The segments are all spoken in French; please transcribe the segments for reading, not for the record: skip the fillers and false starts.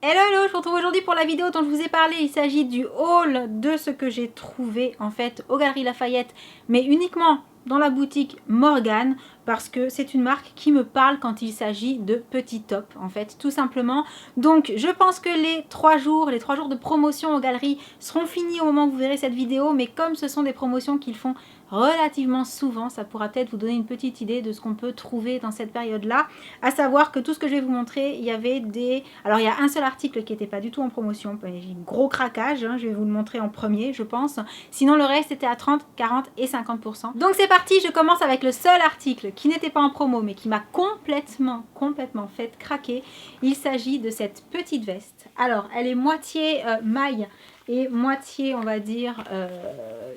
Hello, hello, je vous retrouve aujourd'hui pour la vidéo dont je vous ai parlé. Il s'agit du haul de ce que j'ai trouvé en fait aux Galeries Lafayette, mais uniquement dans la boutique Morgane, parce que c'est une marque qui me parle quand il s'agit de petits tops, en fait, tout simplement. Donc, je pense que les 3 jours de promotion aux Galeries seront finis au moment où vous verrez cette vidéo, mais comme ce sont des promotions qu'ils font relativement souvent, ça pourra peut-être vous donner une petite idée de ce qu'on peut trouver dans cette période-là, à savoir que tout ce que je vais vous montrer, il y avait des... Alors, il y a un seul article qui n'était pas du tout en promotion, gros craquage, hein, je vais vous le montrer en premier, je pense. Sinon, le reste était à 30, 40 et 50%. Donc, c'est parti, je commence avec le seul article qui n'était pas en promo, mais qui m'a complètement fait craquer. Il s'agit de cette petite veste. Alors, elle est moitié maille et moitié, on va dire,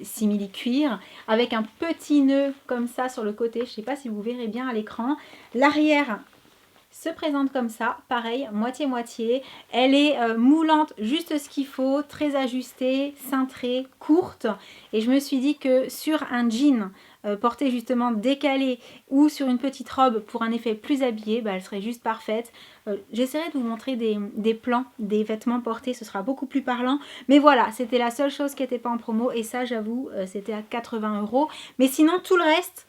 simili cuir, avec un petit nœud comme ça sur le côté. Je ne sais pas si vous verrez bien à l'écran. L'arrière se présente comme ça, pareil, moitié-moitié. Elle est moulante, juste ce qu'il faut, très ajustée, cintrée, courte. Et je me suis dit que sur un jean porté justement décalé ou sur une petite robe pour un effet plus habillé, bah, elle serait juste parfaite. J'essaierai de vous montrer des plans, des vêtements portés, ce sera beaucoup plus parlant. Mais voilà, c'était la seule chose qui n'était pas en promo et ça, j'avoue, c'était à 80 €. Mais sinon, tout le reste,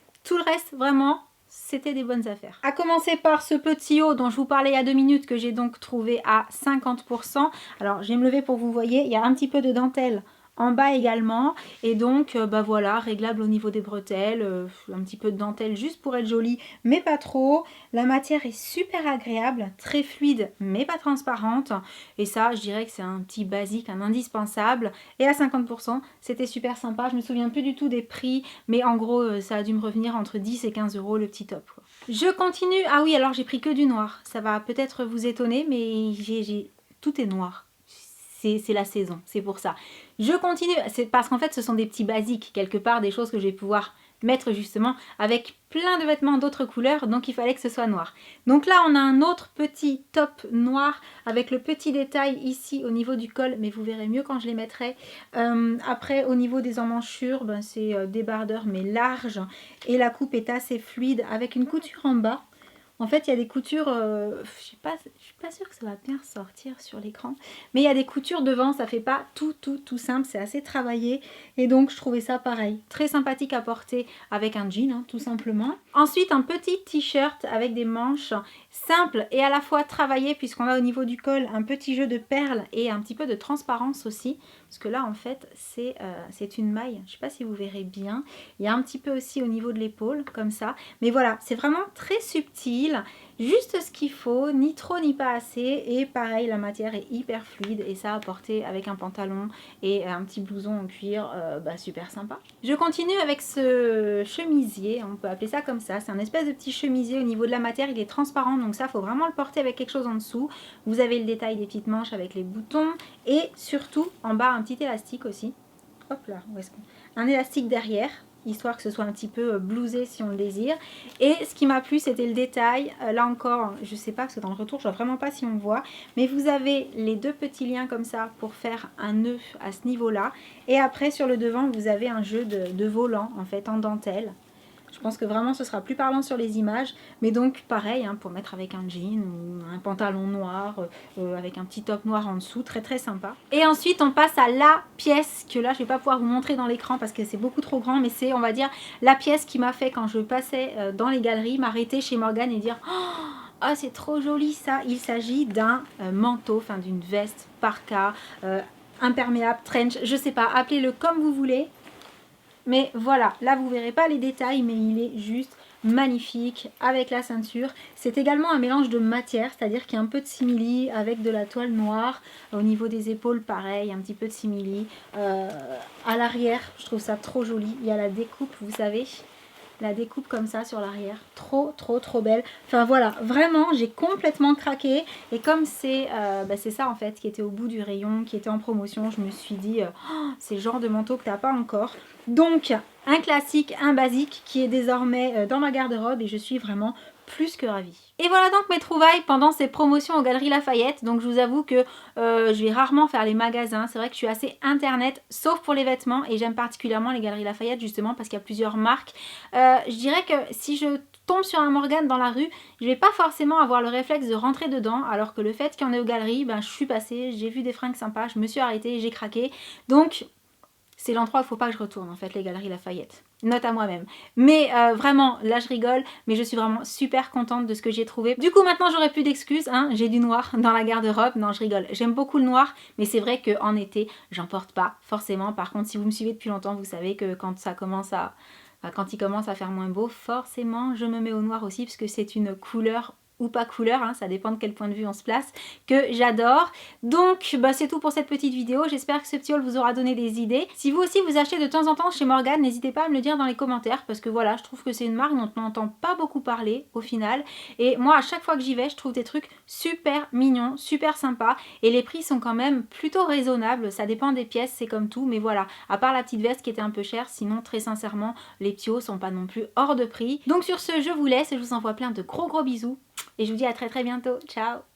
vraiment, c'était des bonnes affaires. À commencer par ce petit haut dont je vous parlais il y a 2 minutes que j'ai donc trouvé à 50%. Alors, je vais me lever pour que vous voyez, il y a un petit peu de dentelle en bas également et donc bah voilà, réglable au niveau des bretelles, un petit peu de dentelle juste pour être jolie mais pas trop. La matière est super agréable, très fluide mais pas transparente et ça je dirais que c'est un petit basique, un indispensable et à 50% c'était super sympa. Je me souviens plus du tout des prix mais en gros ça a dû me revenir entre 10 et 15 € le petit top quoi. Je continue, ah oui alors j'ai pris que du noir, ça va peut-être vous étonner mais tout est noir. C'est la saison, c'est pour ça. Je continue, c'est parce qu'en fait ce sont des petits basiques, quelque part des choses que je vais pouvoir mettre justement avec plein de vêtements d'autres couleurs, donc il fallait que ce soit noir. Donc là on a un autre petit top noir avec le petit détail ici au niveau du col, mais vous verrez mieux quand je les mettrai. Après au niveau des emmanchures, ben, c'est débardeur mais large et la coupe est assez fluide avec une couture en bas. En fait, il y a des coutures, je suis pas sûre que ça va bien ressortir sur l'écran, mais il y a des coutures devant, ça fait pas tout simple, c'est assez travaillé, et donc je trouvais ça pareil, très sympathique à porter avec un jean, hein, tout simplement. Ensuite, un petit t-shirt avec des manches simples et à la fois travaillé, puisqu'on a au niveau du col un petit jeu de perles et un petit peu de transparence aussi, parce que là, en fait, c'est une maille, je sais pas si vous verrez bien, il y a un petit peu aussi au niveau de l'épaule, comme ça, mais voilà, c'est vraiment très subtil, juste ce qu'il faut, ni trop ni pas assez, et pareil la matière est hyper fluide et ça à porter avec un pantalon et un petit blouson en cuir, bah, super sympa. Je continue avec ce chemisier, on peut appeler ça comme ça, c'est un espèce de petit chemisier au niveau de la matière, il est transparent donc ça faut vraiment le porter avec quelque chose en dessous. Vous avez le détail des petites manches avec les boutons et surtout en bas un petit élastique aussi. Hop là, où est-ce qu'on... Un élastique derrière, histoire que ce soit un petit peu blousé si on le désire. Et ce qui m'a plu, c'était le détail. Là encore, je sais pas, parce que dans le retour, je vois vraiment pas si on voit. Mais vous avez les deux petits liens comme ça pour faire un nœud à ce niveau-là. Et après, sur le devant, vous avez un jeu de volant, en fait, en dentelle. Je pense que vraiment ce sera plus parlant sur les images, mais donc pareil hein, pour mettre avec un jean ou un pantalon noir avec un petit top noir en dessous, très sympa. Et ensuite on passe à la pièce que là je vais pas pouvoir vous montrer dans l'écran parce que c'est beaucoup trop grand, mais c'est on va dire la pièce qui m'a fait quand je passais dans les galeries m'arrêter chez Morgane et dire oh c'est trop joli ça. Il s'agit d'un manteau, enfin d'une veste parka, imperméable, trench, je sais pas, appelez-le comme vous voulez. Mais voilà, là vous verrez pas les détails, mais il est juste magnifique avec la ceinture. C'est également un mélange de matière, c'est-à-dire qu'il y a un peu de simili avec de la toile noire. Au niveau des épaules, pareil, un petit peu de simili. À l'arrière, je trouve ça trop joli. Il y a la découpe, vous savez, la découpe comme ça sur l'arrière, trop belle. Enfin voilà, vraiment j'ai complètement craqué et comme c'est ça en fait qui était au bout du rayon, qui était en promotion, je me suis dit oh, c'est le genre de manteau que t'as pas encore. Donc un classique, un basique qui est désormais dans ma garde-robe et je suis vraiment plus que ravie. Et voilà donc mes trouvailles pendant ces promotions aux Galeries Lafayette. Donc je vous avoue que je vais rarement faire les magasins. C'est vrai que je suis assez internet, sauf pour les vêtements. Et j'aime particulièrement les Galeries Lafayette justement parce qu'il y a plusieurs marques. Je dirais que si je tombe sur un Morgane dans la rue, je vais pas forcément avoir le réflexe de rentrer dedans, alors que le fait qu'il y en ait aux galeries, ben, je suis passée, j'ai vu des fringues sympas, je me suis arrêtée, j'ai craqué. Donc c'est l'endroit où il ne faut pas que je retourne en fait, les Galeries Lafayette. Note à moi-même. Mais vraiment, là je rigole, mais je suis vraiment super contente de ce que j'ai trouvé. Du coup maintenant j'aurai plus d'excuses, hein, j'ai du noir dans la garde-robe. Non, je rigole, j'aime beaucoup le noir, mais c'est vrai qu'en été, j'en porte pas forcément. Par contre, si vous me suivez depuis longtemps, vous savez que quand ça commence à... Enfin, quand il commence à faire moins beau, forcément je me mets au noir aussi, parce que c'est une couleur ou pas couleur, hein, ça dépend de quel point de vue on se place, que j'adore. Donc bah, c'est tout pour cette petite vidéo, j'espère que ce petit haul vous aura donné des idées. Si vous aussi vous achetez de temps en temps chez Morgane, n'hésitez pas à me le dire dans les commentaires, parce que voilà, je trouve que c'est une marque dont on n'entend pas beaucoup parler au final, et moi à chaque fois que j'y vais, je trouve des trucs super mignons, super sympas, et les prix sont quand même plutôt raisonnables, ça dépend des pièces, c'est comme tout, mais voilà, à part la petite veste qui était un peu chère, sinon très sincèrement, les petits hauts sont pas non plus hors de prix. Donc sur ce, je vous laisse, et je vous envoie plein de gros bisous, et je vous dis à très bientôt. Ciao!